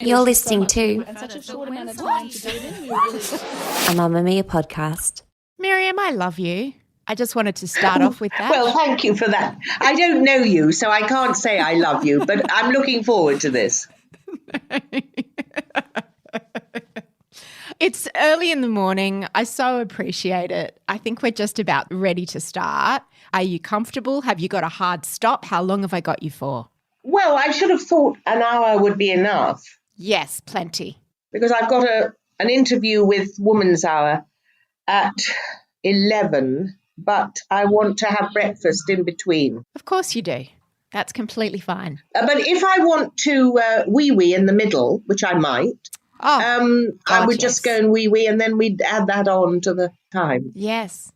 You're listening to and such a short amount of time to do it in. We were really a Mamma Mia podcast. Miriam, I love you. I just wanted to start off with that. Well, thank you for that. I don't know you, so I can't say I love you, but I'm looking forward to this. It's early in the morning. I so appreciate it. I think we're just about ready to start. Are you comfortable? Have you got a hard stop? How long have I got you for? Well, I should have thought an hour would be enough. Yes, plenty. Because I've got an interview with Woman's Hour at 11, but I want to have breakfast in between. Of course you do. That's completely fine. But if I want to wee-wee in the middle, which I might, I would just go and wee-wee and then we'd add that on to the time. Yes.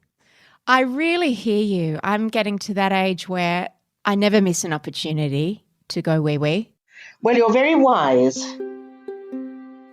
I really hear you. I'm getting to that age where I never miss an opportunity to go wee-wee. Well, you're very wise.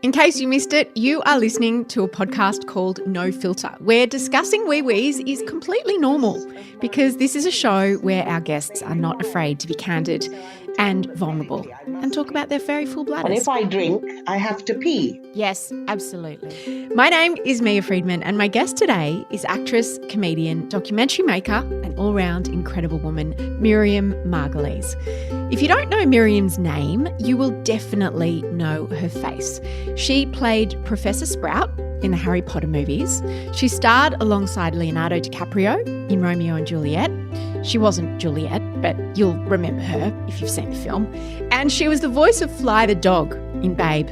In case you missed it, you are listening to a podcast called No Filter, where discussing wee-wees is completely normal because this is a show where our guests are not afraid to be candid and vulnerable and talk about their very full bladders. And if I drink, I have to pee. Yes, absolutely. My name is Mia Friedman and my guest today is actress, comedian, documentary maker and all-round incredible woman, Miriam Margolyes. If you don't know Miriam's name, you will definitely know her face. She played Professor Sprout in the Harry Potter movies. She starred alongside Leonardo DiCaprio in Romeo and Juliet. She wasn't Juliet, but you'll remember her if you've seen the film. And she was the voice of Fly the dog in Babe.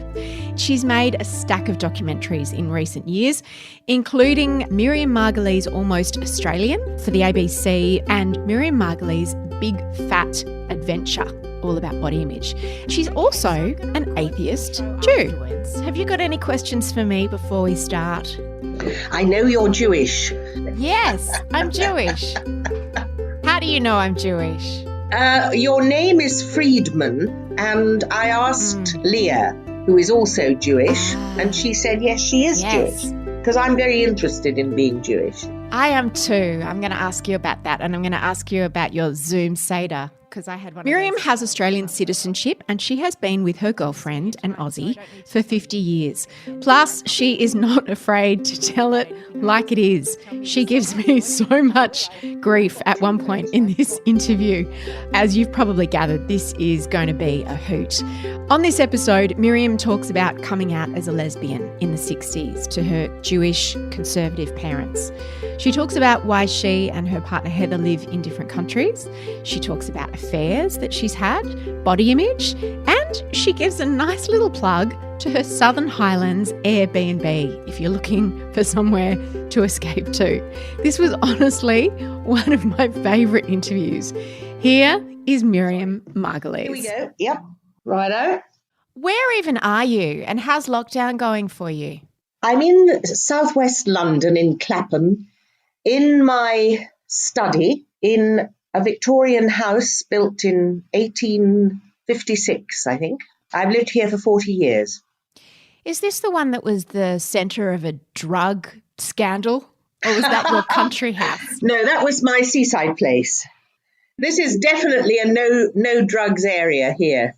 She's made a stack of documentaries in recent years, including Miriam Margolyes Almost Australian for the ABC and Miriam Margolyes Big Fat Adventure, all about body image. She's also an atheist Jew. Have you got any questions for me before we start? I know you're Jewish. Yes, I'm Jewish. How do you know I'm Jewish? Your name is Friedman, and I asked Leah, who is also Jewish, and she said, yes, she is Jewish, because I'm very interested in being Jewish. I am too. I'm going to ask you about that, and I'm going to ask you about your Zoom Seder, because I had one. Miriam has Australian citizenship, and she has been with her girlfriend, an Aussie, for 50 years. Plus, she is not afraid to tell it like it is. She gives me so much grief at one point in this interview. As you've probably gathered, this is going to be a hoot. On this episode, Miriam talks about coming out as a lesbian in the 60s to her Jewish conservative parents. She talks about why she and her partner Heather live in different countries. She talks about affairs that she's had, body image, and she gives a nice little plug to her Southern Highlands Airbnb if you're looking for somewhere to escape to. This was honestly one of my favourite interviews. Here is Miriam Margolyes. Here we go. Yep. Righto. Where even are you and how's lockdown going for you? I'm in southwest London in Clapham in my study in a Victorian house built in 1856, I think. I've lived here for 40 years. Is this the one that was the centre of a drug scandal? Or was that your country house? No, that was my seaside place. This is definitely a no drugs area here.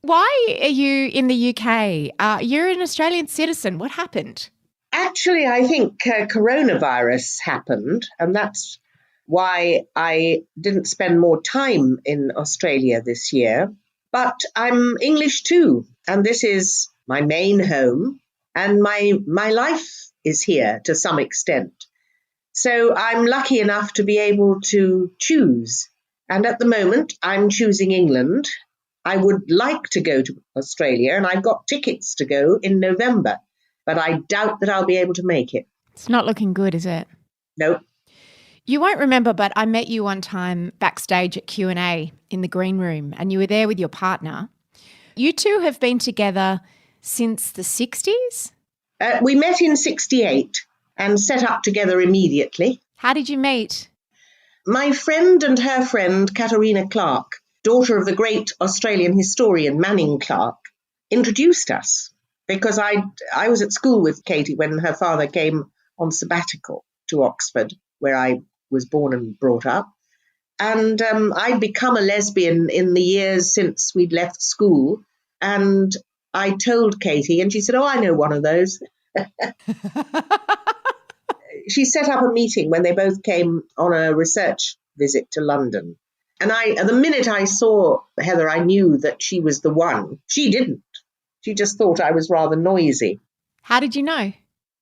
Why are you in the UK? You're an Australian citizen. What happened? Actually, I think coronavirus happened, and that's why I didn't spend more time in Australia this year. But I'm English too, and this is my main home, and my life is here to some extent. So I'm lucky enough to be able to choose. And at the moment, I'm choosing England. I would like to go to Australia, and I've got tickets to go in November, but I doubt that I'll be able to make it. It's not looking good, is it? Nope. You won't remember, but I met you one time backstage at Q&A in the green room, and you were there with your partner. You two have been together since the 60s? We met in 68 and set up together immediately. How did you meet? My friend and her friend, Katarina Clark, daughter of the great Australian historian Manning Clark, introduced us because I was at school with Katie when her father came on sabbatical to Oxford, where I was born and brought up. And I'd become a lesbian in the years since we'd left school. And I told Katie, and she said, oh, I know one of those. She set up a meeting when they both came on a research visit to London. And the minute I saw Heather, I knew that she was the one. She didn't. She just thought I was rather noisy. How did you know?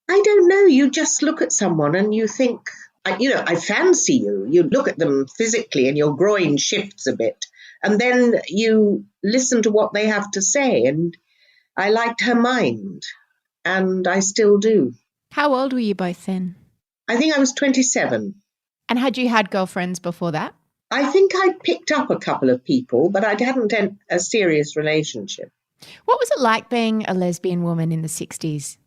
I don't know. You just look at someone and you think, I fancy you. You look at them physically and your groin shifts a bit. And then you listen to what they have to say. And I liked her mind. And I still do. How old were you both then? I think I was 27. And had you had girlfriends before that? I think I'd picked up a couple of people, but I hadn't had a serious relationship. What was it like being a lesbian woman in the 60s?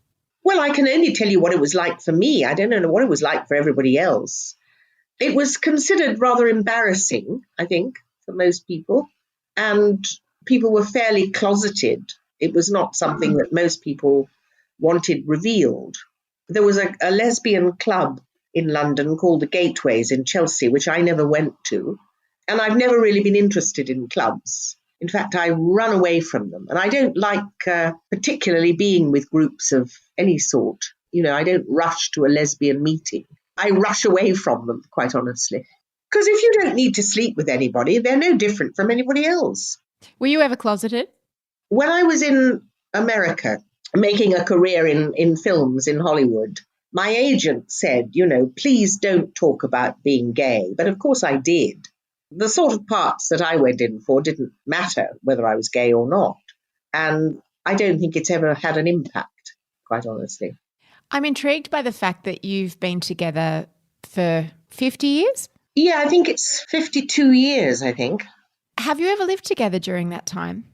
Well, I can only tell you what it was like for me. I don't know what it was like for everybody else. It was considered rather embarrassing, I think, for most people. And people were fairly closeted. It was not something that most people wanted revealed. There was a lesbian club in London called the Gateways in Chelsea, which I never went to. And I've never really been interested in clubs. In fact, I run away from them. And I don't like particularly being with groups of any sort. I don't rush to a lesbian meeting. I rush away from them, quite honestly. Because if you don't need to sleep with anybody, they're no different from anybody else. Were you ever closeted? When I was in America, making a career in films in Hollywood, my agent said, please don't talk about being gay. But of course I did. The sort of parts that I went in for didn't matter whether I was gay or not. And I don't think it's ever had an impact, quite honestly. I'm intrigued by the fact that you've been together for 50 years? Yeah, I think it's 52 years, I think. Have you ever lived together during that time?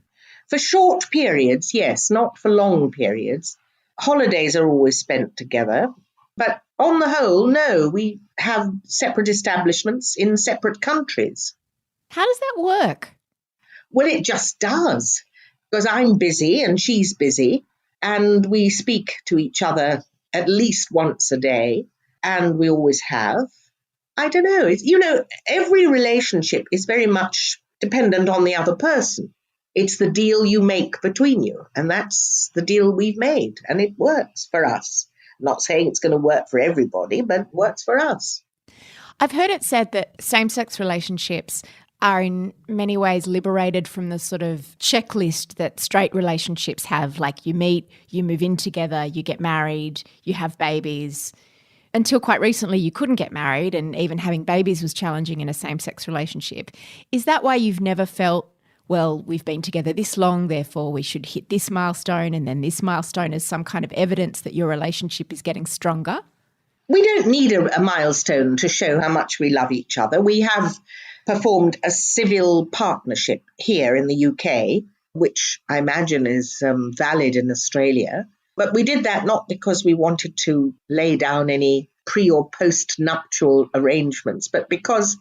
For short periods, yes, not for long periods. Holidays are always spent together. But on the whole, no, we have separate establishments in separate countries. How does that work? Well, it just does, because I'm busy and she's busy, and we speak to each other at least once a day, and we always have. I don't know. Every relationship is very much dependent on the other person. It's the deal you make between you, and that's the deal we've made, and it works for us. I'm not saying it's going to work for everybody, but it works for us. I've heard it said that same-sex relationships are in many ways liberated from the sort of checklist that straight relationships have, like you meet, you move in together, you get married, you have babies. Until quite recently, you couldn't get married, and even having babies was challenging in a same-sex relationship. Is that why you've never felt, well, we've been together this long, therefore we should hit this milestone, and then this milestone is some kind of evidence that your relationship is getting stronger? We don't need a milestone to show how much we love each other. We have performed a civil partnership here in the UK, which I imagine is valid in Australia. But we did that not because we wanted to lay down any pre- or post-nuptial arrangements, but because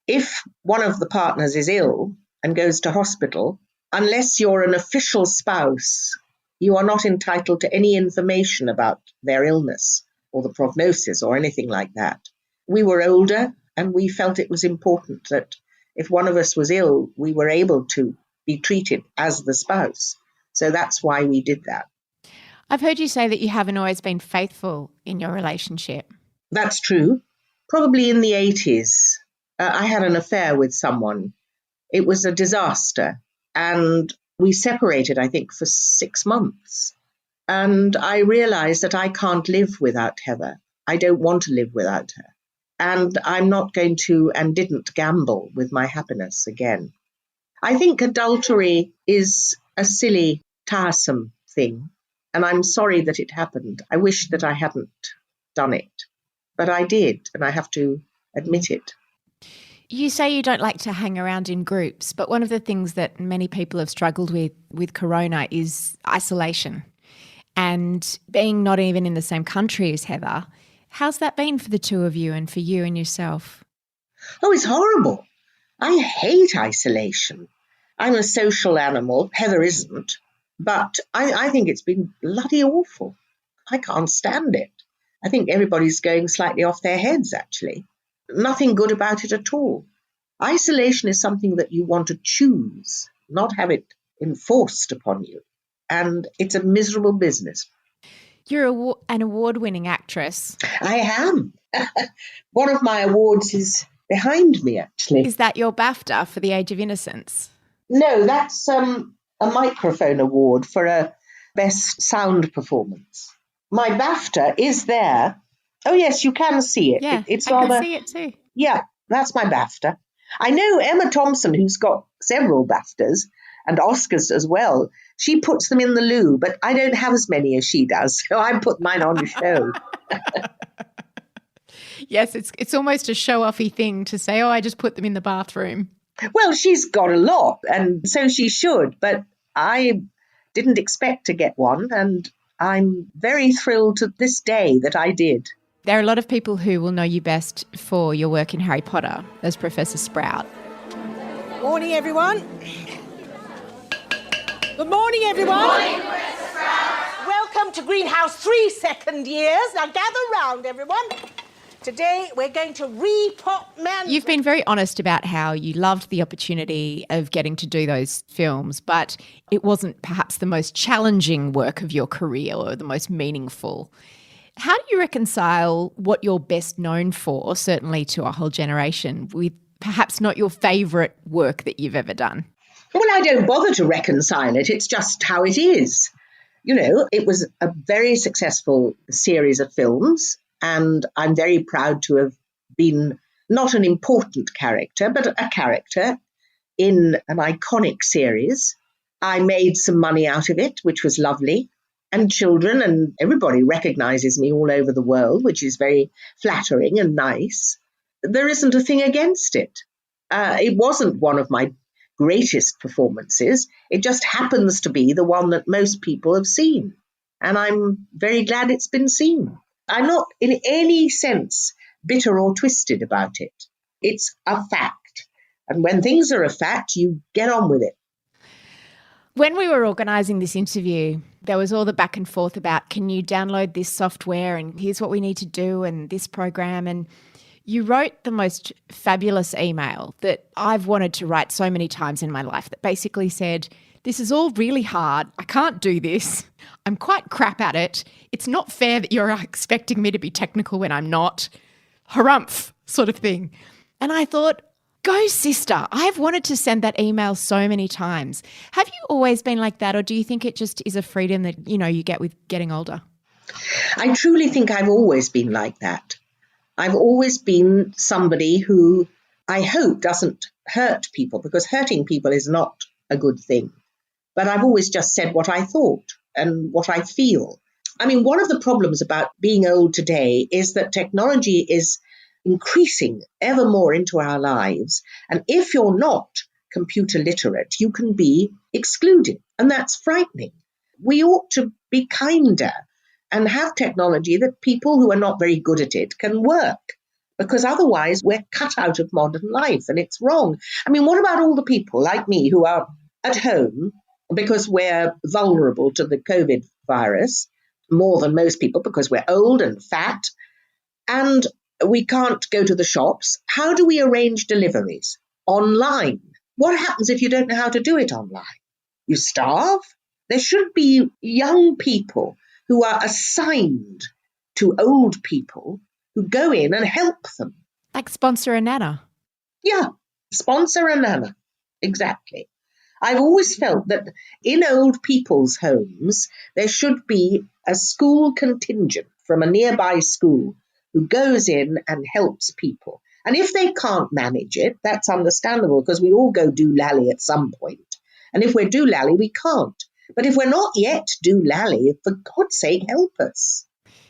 if one of the partners is ill and goes to hospital, unless you're an official spouse, you are not entitled to any information about their illness or the prognosis or anything like that. We were older and we felt it was important that if one of us was ill, we were able to be treated as the spouse. So that's why we did that. I've heard you say that you haven't always been faithful in your relationship. That's true. Probably in the 80s, I had an affair with someone. It was a disaster. And we separated, I think, for 6 months. And I realized that I can't live without Heather. I don't want to live without her. And I'm not going to and didn't gamble with my happiness again. I think adultery is a silly, tiresome thing. And I'm sorry that it happened. I wish that I hadn't done it. But I did, and I have to admit it. You say you don't like to hang around in groups, but one of the things that many people have struggled with corona is isolation. And being not even in the same country as Heather, how's that been for the two of you and for you and yourself? Oh, it's horrible. I hate isolation. I'm a social animal. Heather isn't. But I think it's been bloody awful. I can't stand it. I think everybody's going slightly off their heads, actually. Nothing good about it at all. Isolation is something that you want to choose, not have it enforced upon you. And it's a miserable business. You're an award-winning actress. I am. One of my awards is behind me, actually. Is that your BAFTA for The Age of Innocence? No, that's a microphone award for a best sound performance. My BAFTA is there. Oh, yes, you can see it. Yeah, It's I rather, can see it too. Yeah, that's my BAFTA. I know Emma Thompson, who's got several BAFTAs and Oscars as well. She puts them in the loo, but I don't have as many as she does, so I put mine on show. Yes, it's almost a show-offy thing to say, oh, I just put them in the bathroom. Well, she's got a lot, and so she should, but I didn't expect to get one, and I'm very thrilled to this day that I did. There are a lot of people who will know you best for your work in Harry Potter as Professor Sprout. Morning, everyone. Good morning, everyone. Good morning, Professor Sprout. Welcome to Greenhouse 3 second years. Now gather round, everyone. Today we're going to repot man. You've been very honest about how you loved the opportunity of getting to do those films, but it wasn't perhaps the most challenging work of your career or the most meaningful. How do you reconcile what you're best known for, certainly to a whole generation, with perhaps not your favourite work that you've ever done? Well, I don't bother to reconcile it. It's just how it is. You know, it was a very successful series of films, and I'm very proud to have been not an important character, but a character in an iconic series. I made some money out of it, which was lovely. And children and everybody recognises me all over the world, which is very flattering and nice. There isn't a thing against it. It wasn't one of my greatest performances. It just happens to be the one that most people have seen. And I'm very glad it's been seen. I'm not in any sense bitter or twisted about it. It's a fact. And when things are a fact, you get on with it. When we were organising this interview, there was all the back and forth about, can you download this software and here's what we need to do and this program. And you wrote the most fabulous email that I've wanted to write so many times in my life that basically said, this is all really hard. I can't do this. I'm quite crap at it. It's not fair that you're expecting me to be technical when I'm not. Harumph, sort of thing. And I thought, go sister. I've wanted to send that email so many times. Have you always been like that, or do you think it just is a freedom that, you get with getting older? I truly think I've always been like that. I've always been somebody who I hope doesn't hurt people, because hurting people is not a good thing. But I've always just said what I thought and what I feel. I mean, one of the problems about being old today is that technology is increasing ever more into our lives. And if you're not computer literate, you can be excluded. And that's frightening. We ought to be kinder and have technology that people who are not very good at it can work, because otherwise we're cut out of modern life and it's wrong. I mean, what about all the people like me who are at home because we're vulnerable to the COVID virus more than most people because we're old and fat and we can't go to the shops? How do we arrange deliveries? Online. What happens if you don't know how to do it online? You starve? There should be young people who are assigned to old people who go in and help them. Like sponsor a nana. Yeah, sponsor a nana. Exactly. I've always felt that in old people's homes, there should be a school contingent from a nearby school who goes in and helps people. And if they can't manage it, that's understandable, because we all go doolally at some point. And if we're doolally, we can't. But if we're not yet doolally, for God's sake, help us.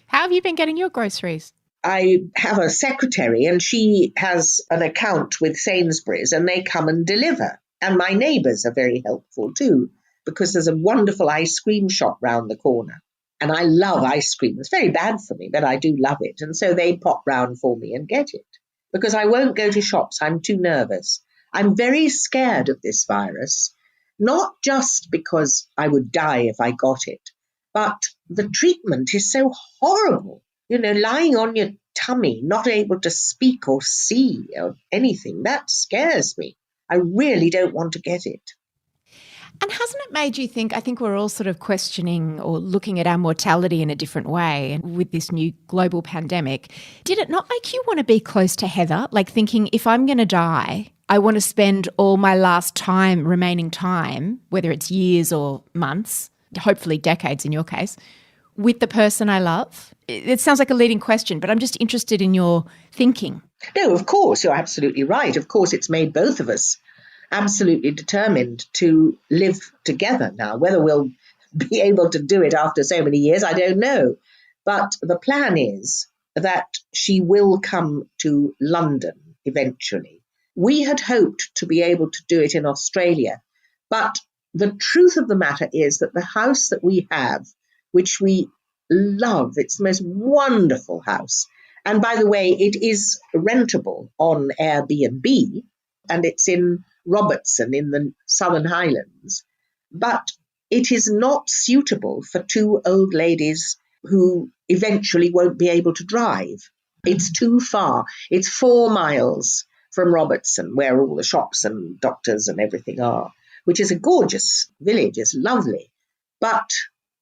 How have you been getting your groceries? I have a secretary and she has an account with Sainsbury's and they come and deliver. And my neighbours are very helpful too, because there's a wonderful ice cream shop round the corner. And I love ice cream. It's very bad for me, but I do love it. And so they pop round for me and get it, because I won't go to shops. I'm too nervous. I'm very scared of this virus, not just because I would die if I got it, but the treatment is so horrible. Lying on your tummy, not able to speak or see or anything, that scares me. I really don't want to get it. And hasn't it made you think, I think we're all sort of questioning or looking at our mortality in a different way, and with this new global pandemic, did it not make you want to be close to Heather? Like thinking, if I'm going to die, I want to spend all my last remaining time, whether it's years or months, hopefully decades in your case, with the person I love? It sounds like a leading question, but I'm just interested in your thinking. No, of course, you're absolutely right. Of course, it's made both of us absolutely determined to live together now. Whether we'll be able to do it after so many years, I don't know. But the plan is that she will come to London eventually. We had hoped to be able to do it in Australia, but the truth of the matter is that the house that we have, which we love, it's the most wonderful house. And by the way, it is rentable on Airbnb, and it's in Robertson in the Southern Highlands. But it is not suitable for two old ladies who eventually won't be able to drive. It's too far. It's 4 miles from Robertson, where all the shops and doctors and everything are, which is a gorgeous village. It's lovely. But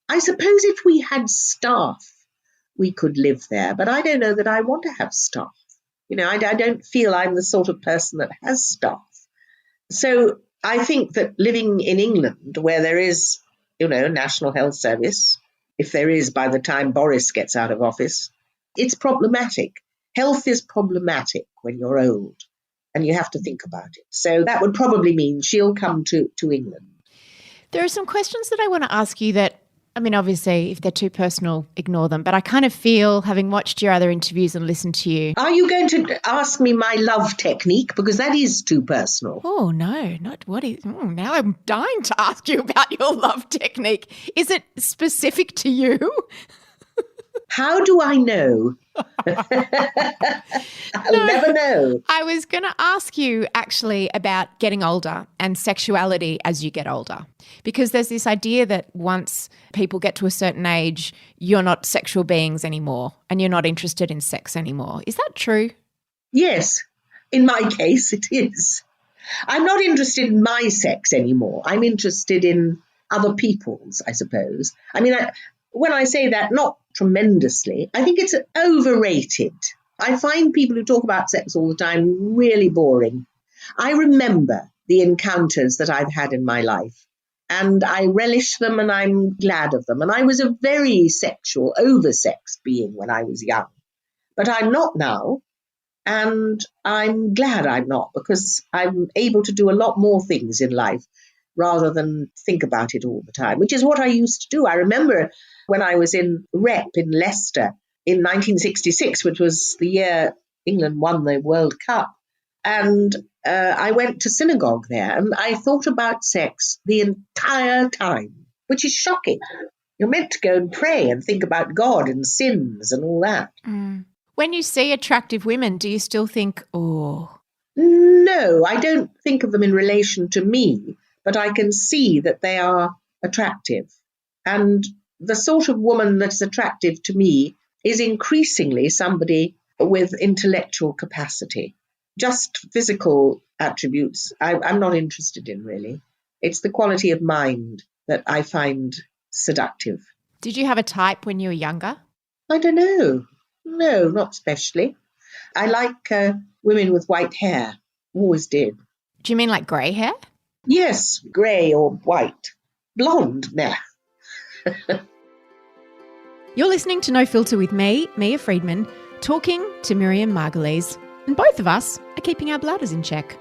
I suppose if we had staff, we could live there. But I don't know that I want to have staff. You know, I don't feel I'm the sort of person that has staff. So I think that living in England, where there is, National Health Service, if there is by the time Boris gets out of office, it's problematic. Health is problematic when you're old, and you have to think about it. So that would probably mean she'll come to England. There are some questions that I want to ask you that, I mean, obviously, if they're too personal, ignore them. But I kind of feel, having watched your other interviews and listened to you. Are you going to ask me my love technique? Because that is too personal. Oh, no, not what is. Oh, now I'm dying to ask you about your love technique. Is it specific to you? How do I know? I'll never know. I was going to ask you actually about getting older and sexuality as you get older, because there's this idea that once people get to a certain age, you're not sexual beings anymore and you're not interested in sex anymore. Is that true? Yes, in my case it is. I'm not interested in my sex anymore. I'm interested in other people's, I suppose. I mean, when I say that, not tremendously, I think it's overrated. I find people who talk about sex all the time really boring. I remember the encounters that I've had in my life, and I relish them and I'm glad of them. And I was a very sexual, over-sexed being when I was young. But I'm not now, and I'm glad I'm not, because I'm able to do a lot more things in life rather than think about it all the time, which is what I used to do. I remember when I was in rep in Leicester in 1966, which was the year England won the World Cup, and I went to synagogue there, and I thought about sex the entire time, which is shocking. You're meant to go and pray and think about God and sins and all that. Mm. When you see attractive women, do you still think, oh? No, I don't think of them in relation to me, but I can see that they are attractive. And the sort of woman that's attractive to me is increasingly somebody with intellectual capacity. Just physical attributes I'm not interested in, really. It's the quality of mind that I find seductive. Did you have a type when you were younger? I don't know. No, not especially. I like women with white hair. Always did. Do you mean like grey hair? Yes, grey or white. Blonde, nah. You're listening to No Filter with me, Mia Friedman, talking to Miriam Margolyes, and both of us are keeping our bladders in check.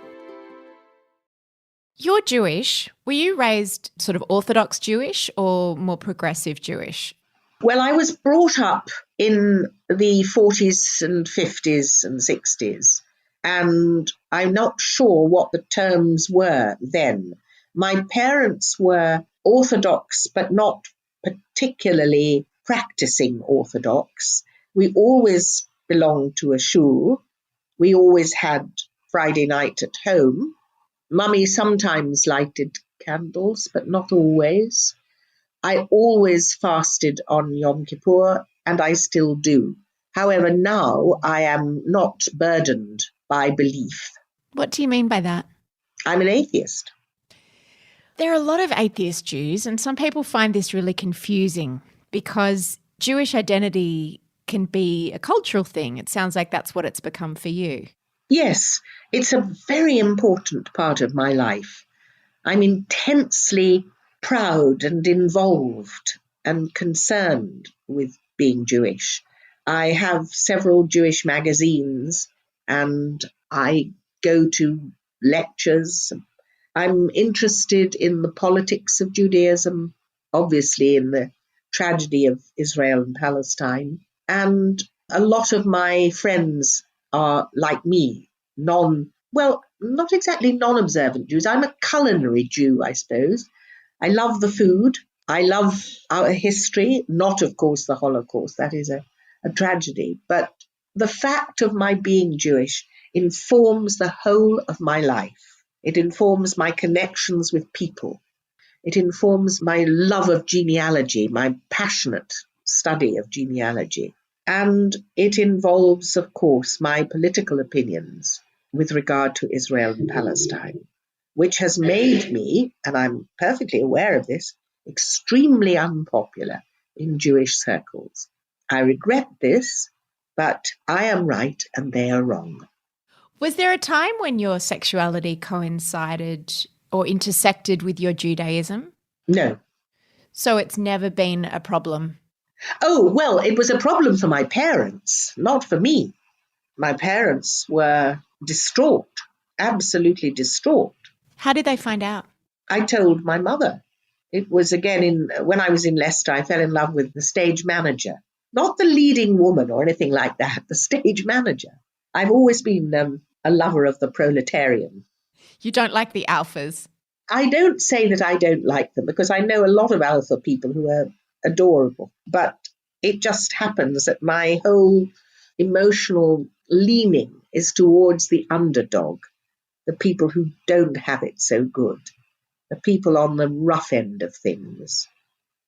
You're Jewish. Were you raised sort of Orthodox Jewish or more progressive Jewish? Well, I was brought up in the 40s and 50s and 60s, and I'm not sure what the terms were then. My parents were Orthodox, but not particularly practicing Orthodox. We always belonged to a shul. We always had Friday night at home. Mummy sometimes lighted candles, but not always. I always fasted on Yom Kippur, and I still do. However, now I am not burdened by belief. What do you mean by that? I'm an atheist. There are a lot of atheist Jews, and some people find this really confusing because Jewish identity can be a cultural thing. It sounds like that's what it's become for you. Yes, it's a very important part of my life. I'm intensely proud and involved and concerned with being Jewish. I have several Jewish magazines and I go to lectures. I'm interested in the politics of Judaism, obviously in the tragedy of Israel and Palestine. And a lot of my friends are like me, not exactly non-observant Jews. I'm a culinary Jew, I suppose. I love the food. I love our history, not, of course, the Holocaust. That is a tragedy. But the fact of my being Jewish informs the whole of my life. It informs my connections with people. It informs my love of genealogy, my passionate study of genealogy. And it involves, of course, my political opinions with regard to Israel and Palestine, which has made me, and I'm perfectly aware of this, extremely unpopular in Jewish circles. I regret this, but I am right and they are wrong. Was there a time when your sexuality coincided or intersected with your Judaism? No. So it's never been a problem? Oh, well, it was a problem for my parents, not for me. My parents were distraught, absolutely distraught. How did they find out? I told my mother. It was again when I was in Leicester, I fell in love with the stage manager. Not the leading woman or anything like that, the stage manager. I've always been a lover of the proletarian. You don't like the alphas? I don't say that I don't like them because I know a lot of alpha people who are adorable. But it just happens that my whole emotional leaning is towards the underdog, the people who don't have it so good, the people on the rough end of things.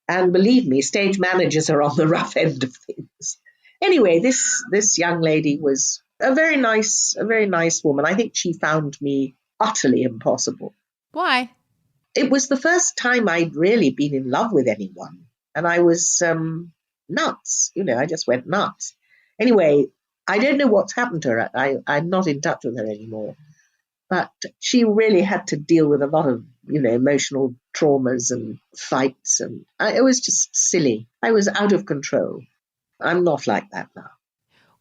And believe me, stage managers are on the rough end of things. Anyway, this young lady was a very nice woman. I think she found me utterly impossible. Why? It was the first time I'd really been in love with anyone. And I was nuts. I just went nuts. Anyway, I don't know what's happened to her. I'm not in touch with her anymore. But she really had to deal with a lot of, emotional traumas and fights. And it was just silly. I was out of control. I'm not like that now.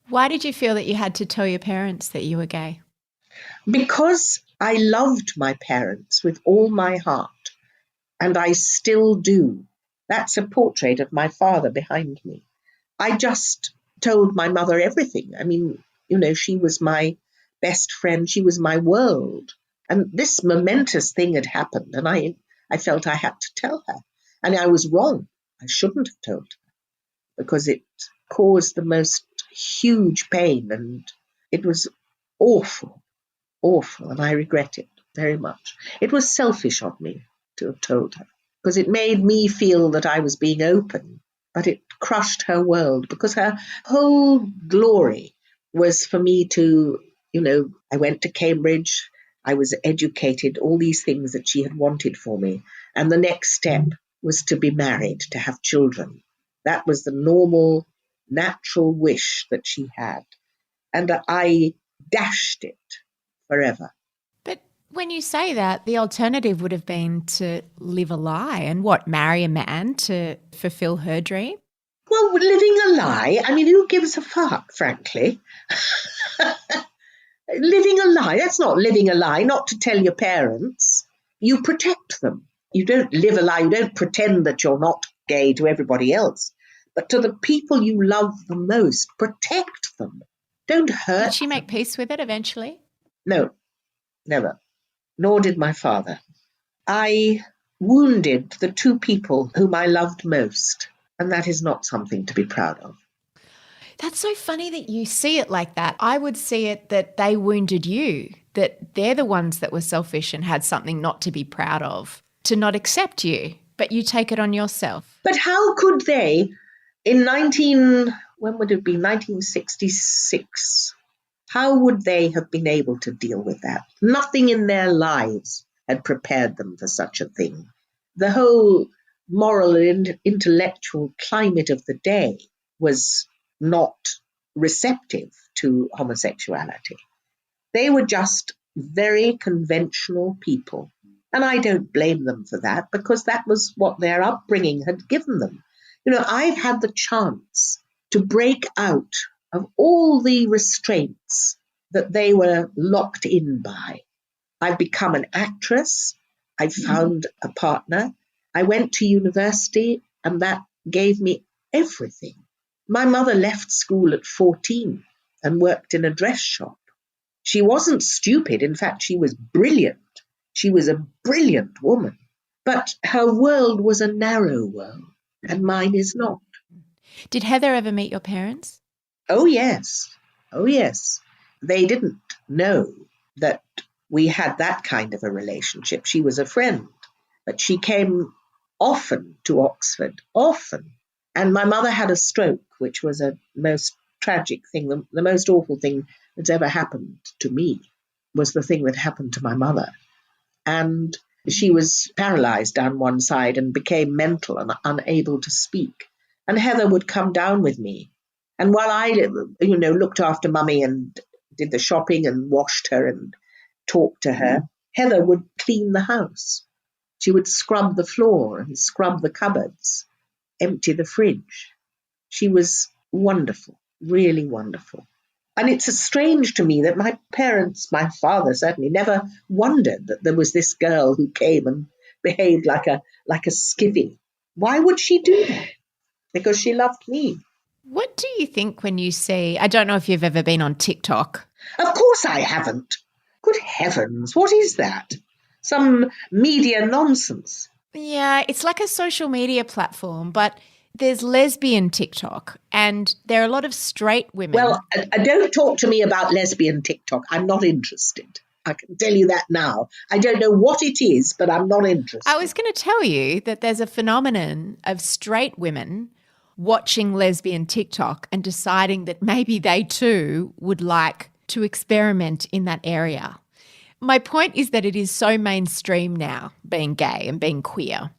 Why did you feel that you had to tell your parents that you were gay? Because I loved my parents with all my heart. And I still do. That's a portrait of my father behind me. I just told my mother everything. I mean, she was my best friend. She was my world. And this momentous thing had happened, and I felt I had to tell her. And I was wrong. I shouldn't have told her because it caused the most huge pain, and it was awful, and I regret it very much. It was selfish of me to have told her because it made me feel that I was being open, but it crushed her world because her whole glory was for me to, I went to Cambridge, I was educated, all these things that she had wanted for me. And the next step was to be married, to have children. That was the normal, natural wish that she had. And I dashed it forever. But when you say that, the alternative would have been to live a lie and marry a man to fulfill her dream? Well, living a lie, I mean, who gives a fuck, frankly? Living a lie, that's not living a lie, not to tell your parents. You protect them. You don't live a lie, you don't pretend that you're not gay to everybody else. But to the people you love the most, protect them. Don't hurt Did she make peace with it eventually? No, never. Nor did my father. I wounded the two people whom I loved most, and that is not something to be proud of. That's so funny that you see it like that. I would see it that they wounded you, that they're the ones that were selfish and had something not to be proud of, to not accept you, but you take it on yourself. But how could they, in 1966, how would they have been able to deal with that? Nothing in their lives had prepared them for such a thing. The whole moral and intellectual climate of the day was not receptive to homosexuality. They were just very conventional people. And I don't blame them for that, because that was what their upbringing had given them. I've had the chance to break out of all the restraints that they were locked in by. I've become an actress. I found a partner. I went to university, and that gave me everything. My mother left school at 14 and worked in a dress shop. She wasn't stupid. In fact, she was brilliant. She was a brilliant woman. But her world was a narrow world, and mine is not. Did Heather ever meet your parents? Oh, yes. Oh, yes. They didn't know that we had that kind of a relationship. She was a friend, but she came often to Oxford, often. And my mother had a stroke, which was a most tragic thing. The most awful thing that's ever happened to me was the thing that happened to my mother. And she was paralyzed down one side and became mental and unable to speak. And Heather would come down with me. And while I, looked after Mummy and did the shopping and washed her and talked to her, Heather would clean the house. She would scrub the floor and scrub the cupboards, empty the fridge. She was wonderful, really wonderful. And it's strange to me that my parents, my father certainly, never wondered that there was this girl who came and behaved like a skivvy. Why would she do that? Because she loved me. What do you think when you see, I don't know if you've ever been on TikTok. Of course I haven't. Good heavens, what is that? Some media nonsense. Yeah, it's like a social media platform, but there's lesbian TikTok and there are a lot of straight women. Well, don't talk to me about lesbian TikTok. I'm not interested. I can tell you that now. I don't know what it is, but I'm not interested. I was going to tell you that there's a phenomenon of straight women watching lesbian TikTok and deciding that maybe they too would like to experiment in that area. My point is that it is so mainstream now, being gay and being queer.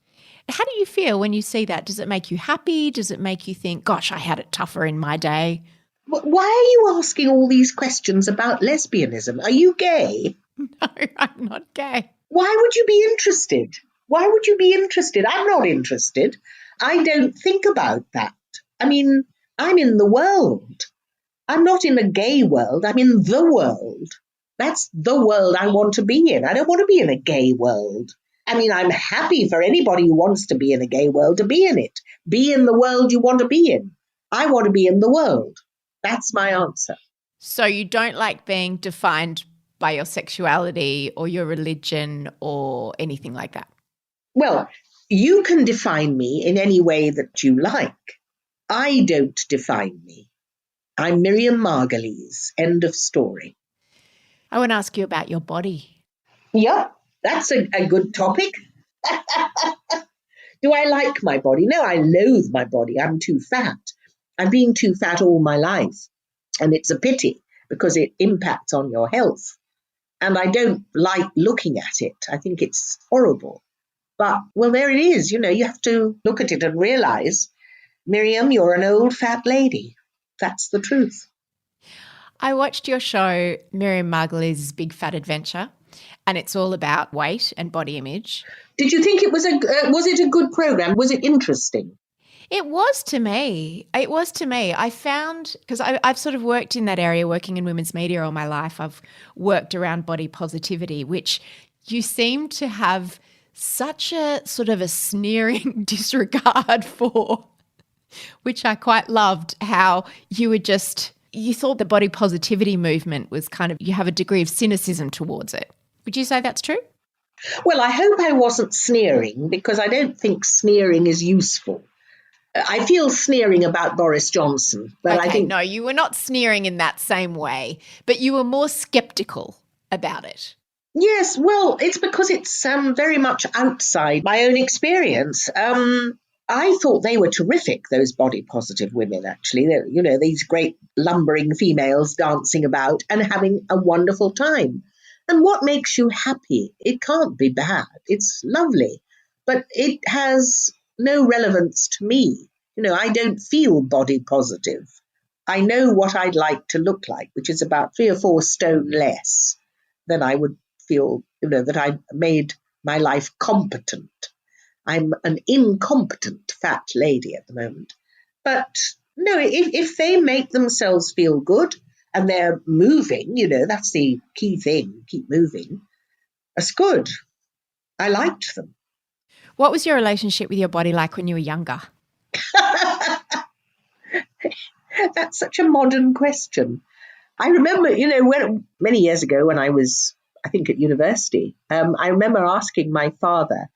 How do you feel when you see that? Does it make you happy? Does it make you think, gosh, I had it tougher in my day? Why are you asking all these questions about lesbianism? Are you gay? No, I'm not gay. Why would you be interested? Why would you be interested? I'm not interested. I don't think about that. I mean, I'm in the world. I'm not in a gay world. I'm in the world. That's the world I want to be in. I don't want to be in a gay world. I mean, I'm happy for anybody who wants to be in a gay world to be in it. Be in the world you want to be in. I want to be in the world. That's my answer. So you don't like being defined by your sexuality or your religion or anything like that? Well, you can define me in any way that you like. I don't define me. I'm Miriam Margolyes. End of story. I want to ask you about your body. Yeah, that's a good topic. Do I like my body? No, I loathe my body. I'm too fat. I've been too fat all my life. And it's a pity because it impacts on your health. And I don't like looking at it. I think it's horrible. But, well, there it is. You have to look at it and realize, Miriam, you're an old fat lady. That's the truth. I watched your show, Miriam Margolyes' Big Fat Adventure, and it's all about weight and body image. Did you think it was it a good program? Was it interesting? It was to me. It was to me. I found, because I've sort of worked in that area, working in women's media all my life. I've worked around body positivity, which you seem to have such a sort of a sneering disregard for, which I quite loved, how you thought the body positivity movement was kind of, you have a degree of cynicism towards it. Would you say that's true? Well, I hope I wasn't sneering, because I don't think sneering is useful. I feel sneering about Boris Johnson, but okay, I think... No, you were not sneering in that same way, but you were more sceptical about it. Yes, well, it's because it's very much outside my own experience. I thought they were terrific, those body positive women, actually. These great lumbering females dancing about and having a wonderful time. And what makes you happy? It can't be bad. It's lovely. But it has no relevance to me. I don't feel body positive. I know what I'd like to look like, which is about 3 or 4 stone less than I would feel, that I made my life competent. I'm an incompetent fat lady at the moment. But no, if they make themselves feel good and they're moving, that's the key thing, keep moving, that's good. I liked them. What was your relationship with your body like when you were younger? That's such a modern question. I remember, many years ago when I was, I think, at university, I remember asking my father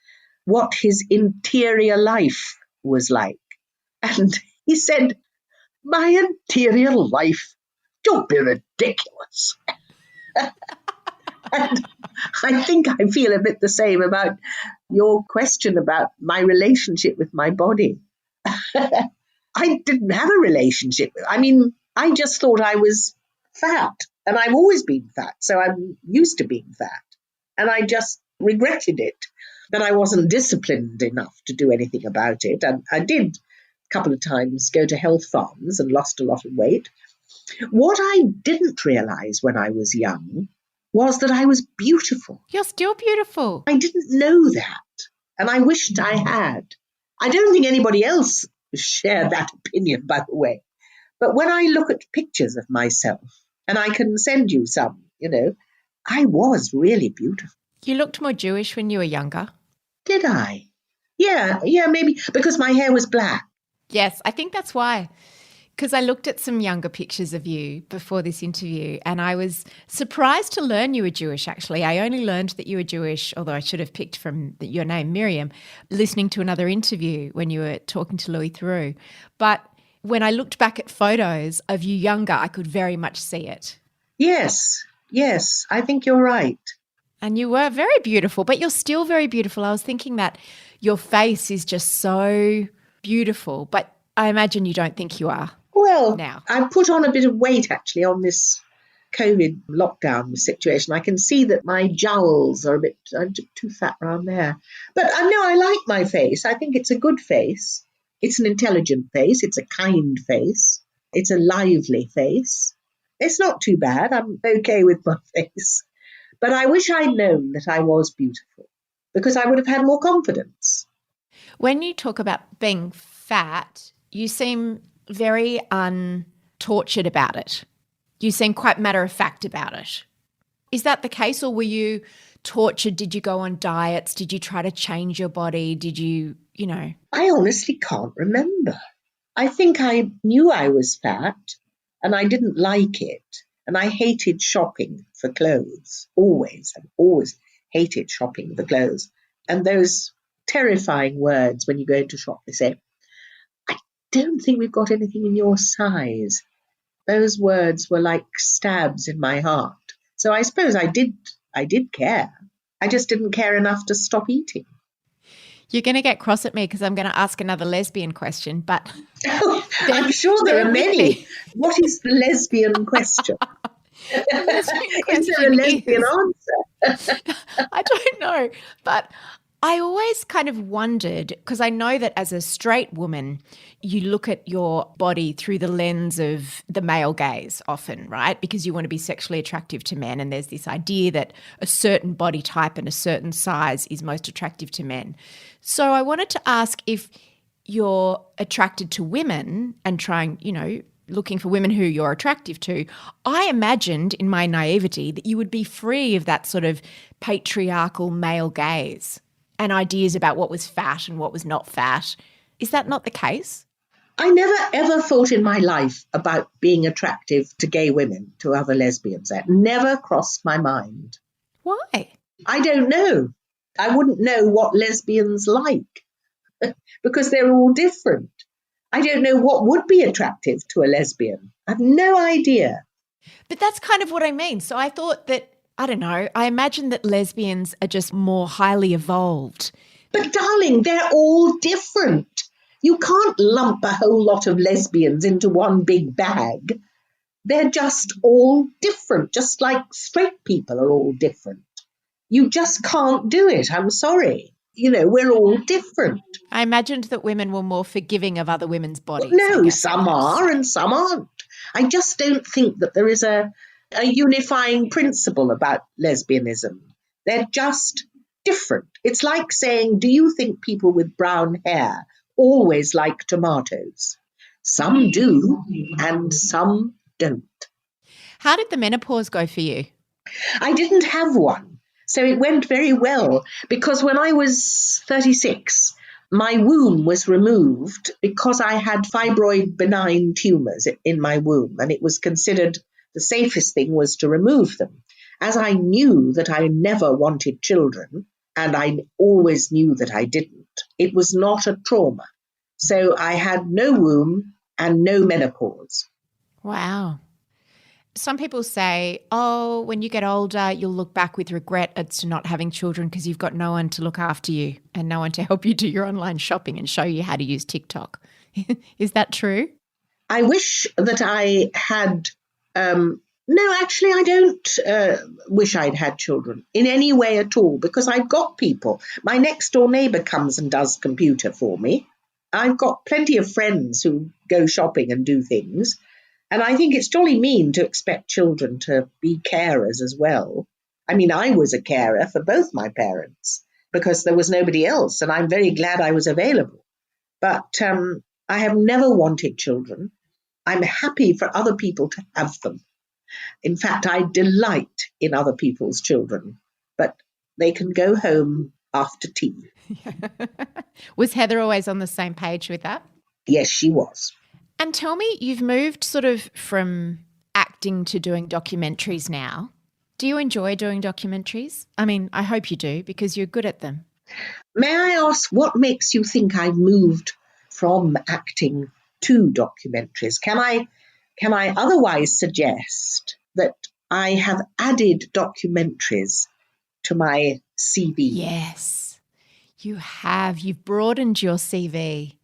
what his interior life was like. And he said, "My interior life? Don't be ridiculous." And I think I feel a bit the same about your question about my relationship with my body. I didn't have a relationship. I just thought I was fat, and I've always been fat, so I'm used to being fat. And I just regretted it, that I wasn't disciplined enough to do anything about it. And I did a couple of times go to health farms and lost a lot of weight. What I didn't realize when I was young was that I was beautiful. You're still beautiful. I didn't know that, and I wished I had. I don't think anybody else shared that opinion, by the way. But when I look at pictures of myself, and I can send you some, I was really beautiful. You looked more Jewish when you were younger. Did I? Yeah, maybe because my hair was black. Yes, I think that's why. Because I looked at some younger pictures of you before this interview and I was surprised to learn you were Jewish, actually. I only learned that you were Jewish, although I should have picked from your name, Miriam, listening to another interview when you were talking to Louis Theroux. But when I looked back at photos of you younger, I could very much see it. Yes, I think you're right. And you were very beautiful, but you're still very beautiful. I was thinking that your face is just so beautiful, but I imagine you don't think you are. Well, now. I put on a bit of weight actually on this COVID lockdown situation. I can see that my jowls are a bit too fat around there. But no, I like my face. I think it's a good face. It's an intelligent face. It's a kind face. It's a lively face. It's not too bad. I'm okay with my face. But I wish I'd known that I was beautiful because I would have had more confidence. When you talk about being fat, you seem very untortured about it. You seem quite matter-of-fact about it. Is that the case, or were you tortured? Did you go on diets? Did you try to change your body? Did you, I honestly can't remember. I think I knew I was fat and I didn't like it. And I hated shopping for clothes, always. I've always hated shopping for clothes. And those terrifying words when you go into shop, they say, "I don't think we've got anything in your size." Those words were like stabs in my heart. So I suppose I did care. I just didn't care enough to stop eating. You're going to get cross at me because I'm going to ask another lesbian question, but I'm sure there are many. What is the lesbian question? Is there a lesbian answer? I don't know, but I always kind of wondered, because I know that as a straight woman, you look at your body through the lens of the male gaze often, right? Because you want to be sexually attractive to men, and there's this idea that a certain body type and a certain size is most attractive to men. So I wanted to ask if you're attracted to women and trying, looking for women who you're attractive to. I imagined in my naivety that you would be free of that sort of patriarchal male gaze and ideas about what was fat and what was not fat. Is that not the case? I never ever thought in my life about being attractive to gay women, to other lesbians. That never crossed my mind. Why? I don't know. I wouldn't know what lesbians like because they're all different. I don't know what would be attractive to a lesbian. I have no idea. But that's kind of what I mean. So I thought that, I don't know, I imagine that lesbians are just more highly evolved. But darling, they're all different. You can't lump a whole lot of lesbians into one big bag. They're just all different, just like straight people are all different. You just can't do it. I'm sorry. We're all different. I imagined that women were more forgiving of other women's bodies. No, some are and some aren't. I just don't think that there is a unifying principle about lesbianism. They're just different. It's like saying, do you think people with brown hair always like tomatoes? Some do and some don't. How did the menopause go for you? I didn't have one, so it went very well, because when I was 36, my womb was removed because I had fibroid benign tumours in my womb, and it was considered the safest thing was to remove them. As I knew that I never wanted children, and I always knew that I didn't, it was not a trauma. So I had no womb and no menopause. Wow. Some people say, oh, when you get older, you'll look back with regret as to not having children because you've got no one to look after you and no one to help you do your online shopping and show you how to use TikTok. Is that true? I wish that I had... No, actually, I don't wish I'd had children in any way at all, because I've got people. My next door neighbour comes and does computer for me. I've got plenty of friends who go shopping and do things. And I think it's jolly mean to expect children to be carers as well. I mean, I was a carer for both my parents because there was nobody else, and I'm very glad I was available. But I have never wanted children. I'm happy for other people to have them. In fact, I delight in other people's children, but they can go home after tea. Was Heather always on the same page with that? Yes, she was. And tell me, you've moved sort of from acting to doing documentaries now. Do you enjoy doing documentaries? I mean, I hope you do, because you're good at them. May I ask, what makes you think I've moved from acting to documentaries? Can I otherwise suggest that I have added documentaries to my CV? Yes, you have. You've broadened your CV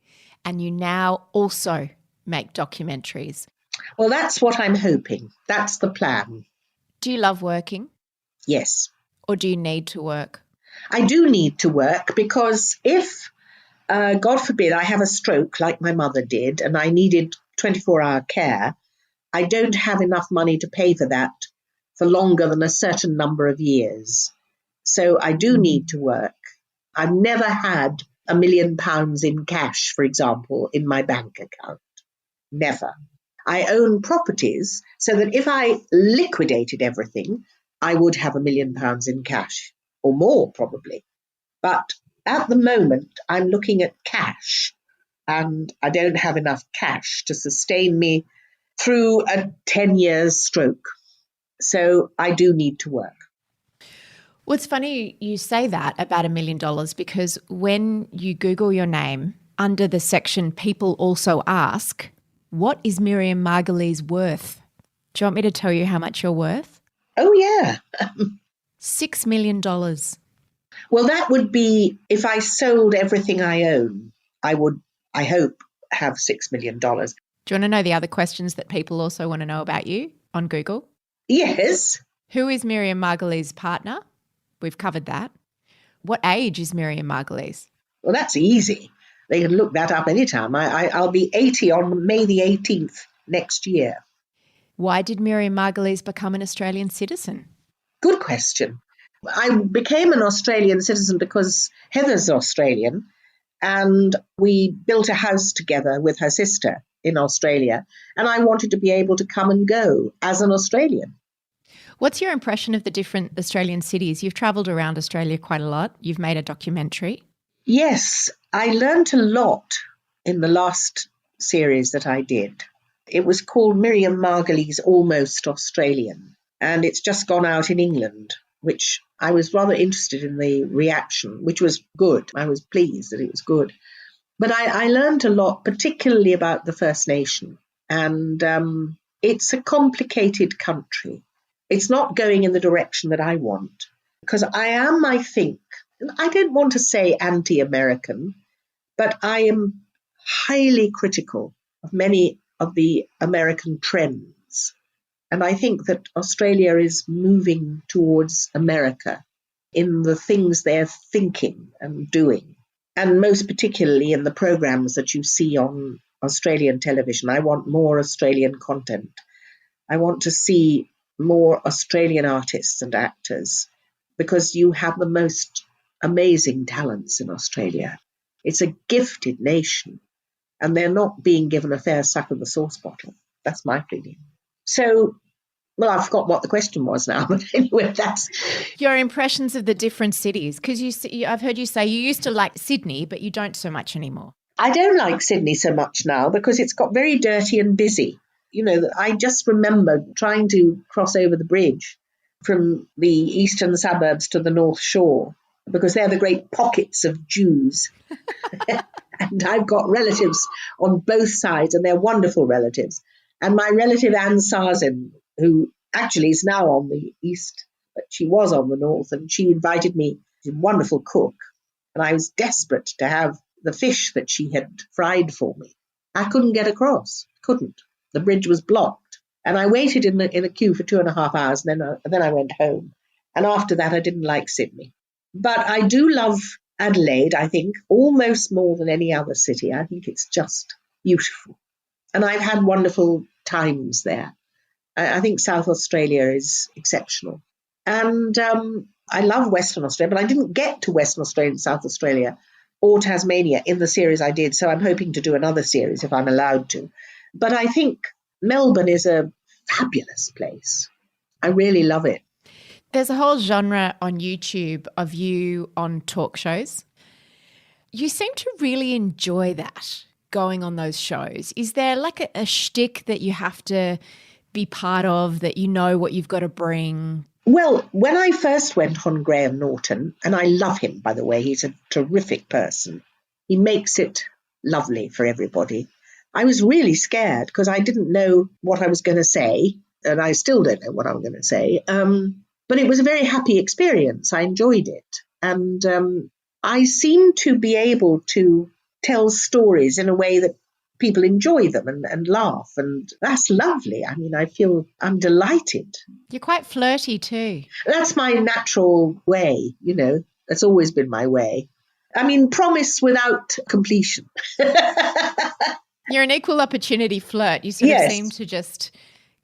and you now also make documentaries. Well, that's what I'm hoping. That's the plan. Do you love working? Yes. Or do you need to work? I do need to work, because if, God forbid, I have a stroke like my mother did and I needed 24-hour care, I don't have enough money to pay for that for longer than a certain number of years. So I do need to work. I've never had £1 million in cash, for example, in my bank account. Never. I own properties so that if I liquidated everything, I would have £1 million in cash, or more probably. But at the moment, I'm looking at cash, and I don't have enough cash to sustain me through a 10 years stroke. So I do need to work. Well, it's funny you say that about $1 million, because when you Google your name, under the section people also ask, what is Miriam Margolyes worth? Do you want me to tell you how much you're worth? Oh, yeah. $6 million. Well, that would be, if I sold everything I own, I would, I hope, have $6 million. Do you want to know the other questions that people also want to know about you on Google? Yes. Who is Miriam Margolyes' partner? We've covered that. What age is Miriam Margolyes? Well, that's easy. They can look that up anytime. I'll be 80 on May the 18th next year. Why did Miriam Margolyes become an Australian citizen? Good question. I became an Australian citizen because Heather's Australian, and we built a house together with her sister in Australia, and I wanted to be able to come and go as an Australian. What's your impression of the different Australian cities? You've travelled around Australia quite a lot. You've made a documentary. Yes, I learnt a lot in the last series that I did. It was called Miriam Margolyes Almost Australian, and it's just gone out in England, which I was rather interested in the reaction, which was good. I was pleased that it was good. But I learned a lot, particularly about the First Nation, and it's a complicated country. It's not going in the direction that I want, because I am, I think, I don't want to say anti-American, but I am highly critical of many of the American trends. And I think that Australia is moving towards America in the things they're thinking and doing. And most particularly in the programs that you see on Australian television. I want more Australian content. I want to see more Australian artists and actors because you have the most amazing talents in Australia. It's a gifted nation and they're not being given a fair suck of the sauce bottle. That's my feeling. So, well, I forgot what the question was now, but anyway, that's... Your impressions of the different cities, because I've heard you say you used to like Sydney, but you don't so much anymore. I don't like Sydney so much now because it's got very dirty and busy. You know, I just remember trying to cross over the bridge from the eastern suburbs to the North Shore because they're the great pockets of Jews. And I've got relatives on both sides and they're wonderful relatives. And my relative Anne Sarzin, who actually is now on the east, but she was on the north, and she invited me. She's a wonderful cook. And I was desperate to have the fish that she had fried for me. I couldn't get across, couldn't. The bridge was blocked. And I waited in a queue for 2.5 hours, and then I went home. And after that, I didn't like Sydney. But I do love Adelaide, I think, almost more than any other city. I think it's just beautiful. And I've had wonderful times there. I think South Australia is exceptional. And I love Western Australia, but I didn't get to Western Australia and South Australia or Tasmania in the series I did. So I'm hoping to do another series if I'm allowed to. But I think Melbourne is a fabulous place. I really love it. There's a whole genre on YouTube of you on talk shows. You seem to really enjoy that, going on those shows. Is there like a shtick that you have to be part of, that you know what you've got to bring? Well, when I first went on Graham Norton, and I love him, by the way, he's a terrific person. He makes it lovely for everybody. I was really scared because I didn't know what I was going to say, and I still don't know what I'm going to say. But it was a very happy experience. I enjoyed it. And I seem to be able to tell stories in a way that people enjoy them and laugh. And that's lovely. I mean, I feel I'm delighted. You're quite flirty too. That's my natural way, you know. That's always been my way. I mean, promise without completion. You're an equal opportunity flirt. You sort Yes. of seem to just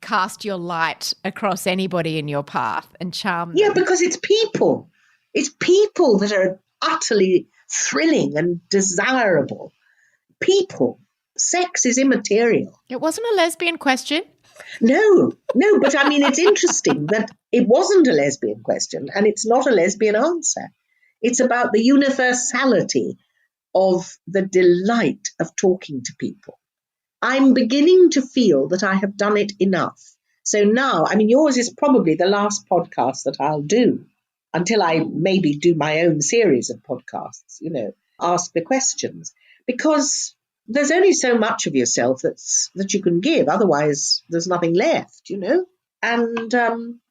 cast your light across anybody in your path and charm them. Yeah, because it's people. It's people that are utterly thrilling and desirable. People. Sex is immaterial. It wasn't a lesbian question. No, but I mean, it's interesting that it wasn't a lesbian question and it's not a lesbian answer. It's about the universality of the delight of talking to people. I'm beginning to feel that I have done it enough. So now, I mean, yours is probably the last podcast that I'll do until I maybe do my own series of podcasts, you know, ask the questions, because there's only so much of yourself that you can give. Otherwise, there's nothing left, you know. And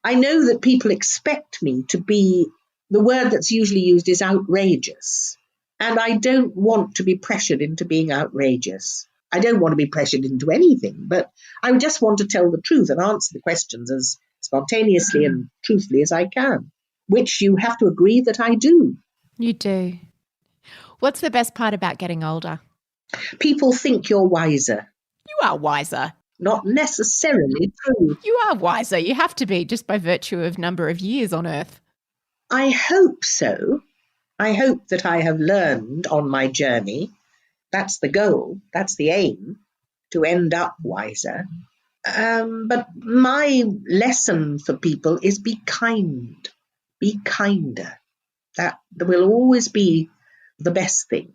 I know that people expect me to be, the word that's usually used is outrageous. And I don't want to be pressured into being outrageous. I don't want to be pressured into anything, but I just want to tell the truth and answer the questions as spontaneously and truthfully as I can, which you have to agree that I do. You do. What's the best part about getting older? People think you're wiser. You are wiser. Not necessarily true. You are wiser. You have to be, just by virtue of number of years on Earth. I hope so. I hope that I have learned on my journey. That's the goal. That's the aim, to end up wiser. But my lesson for people is be kind. Be kinder. That will always be the best thing.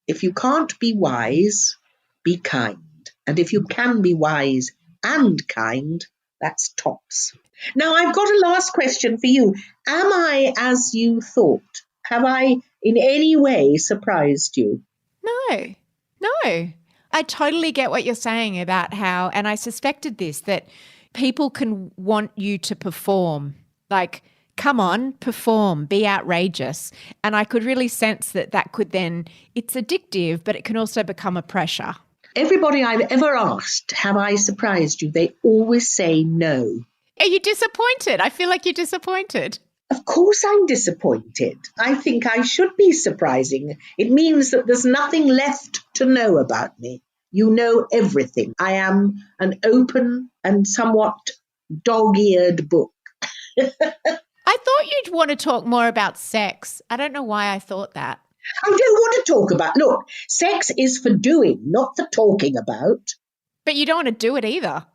If you can't be wise, be kind. And if you can be wise and kind, that's tops. Now, I've got a last question for you. Am I as you thought? Have I in any way surprised you? No. I totally get what you're saying about how, and I suspected this, that people can want you to perform. Like, come on, perform, be outrageous. And I could really sense that could then, it's addictive, but it can also become a pressure. Everybody I've ever asked, have I surprised you? They always say no. Are you disappointed? I feel like you're disappointed. Of course I'm disappointed. I think I should be surprising. It means that there's nothing left to know about me. You know everything. I am an open and somewhat dog-eared book. I thought you'd want to talk more about sex. I don't know why I thought that. I don't want to talk about, look, sex is for doing, not for talking about. But you don't want to do it either.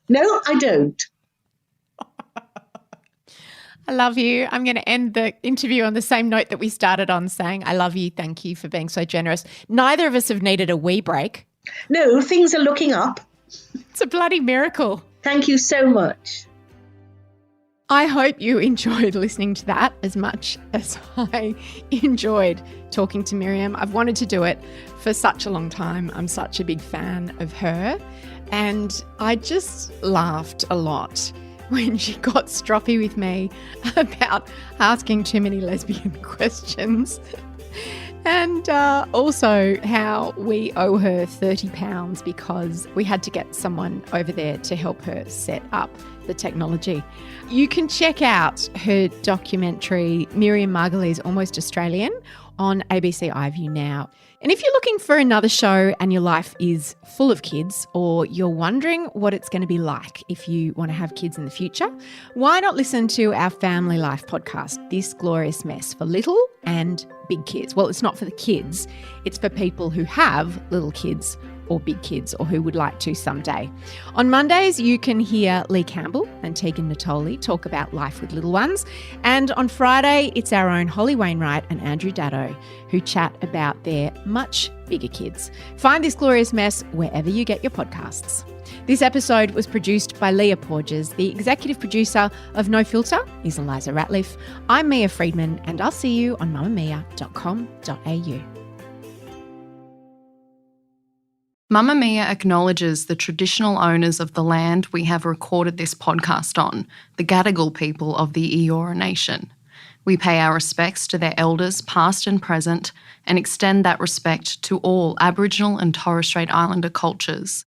No, I don't. I love you. I'm going to end the interview on the same note that we started on, saying I love you. Thank you for being so generous. Neither of us have needed a wee break. No, things are looking up. It's a bloody miracle. Thank you so much. I hope you enjoyed listening to that as much as I enjoyed talking to Miriam. I've wanted to do it for such a long time. I'm such a big fan of her. And I just laughed a lot when she got stroppy with me about asking too many lesbian questions. And also how we owe her £30 because we had to get someone over there to help her set up the technology. You can check out her documentary, Miriam Margolyes Almost Australian, on ABC iView now. And if you're looking for another show and your life is full of kids, or you're wondering what it's going to be like if you want to have kids in the future, why not listen to our family life podcast, This Glorious Mess, for little and big kids? Well, it's not for the kids. It's for people who have little kids or big kids or who would like to someday. On Mondays, you can hear Lee Campbell and Tegan Natoli talk about life with little ones. And on Friday, it's our own Holly Wainwright and Andrew Daddo who chat about their much bigger kids. Find This Glorious Mess wherever you get your podcasts. This episode was produced by Leah Porges. The executive producer of No Filter is Eliza Ratliff. I'm Mia Friedman, and I'll see you on mamamia.com.au. Mamamia acknowledges the traditional owners of the land we have recorded this podcast on, the Gadigal people of the Eora Nation. We pay our respects to their elders, past and present, and extend that respect to all Aboriginal and Torres Strait Islander cultures.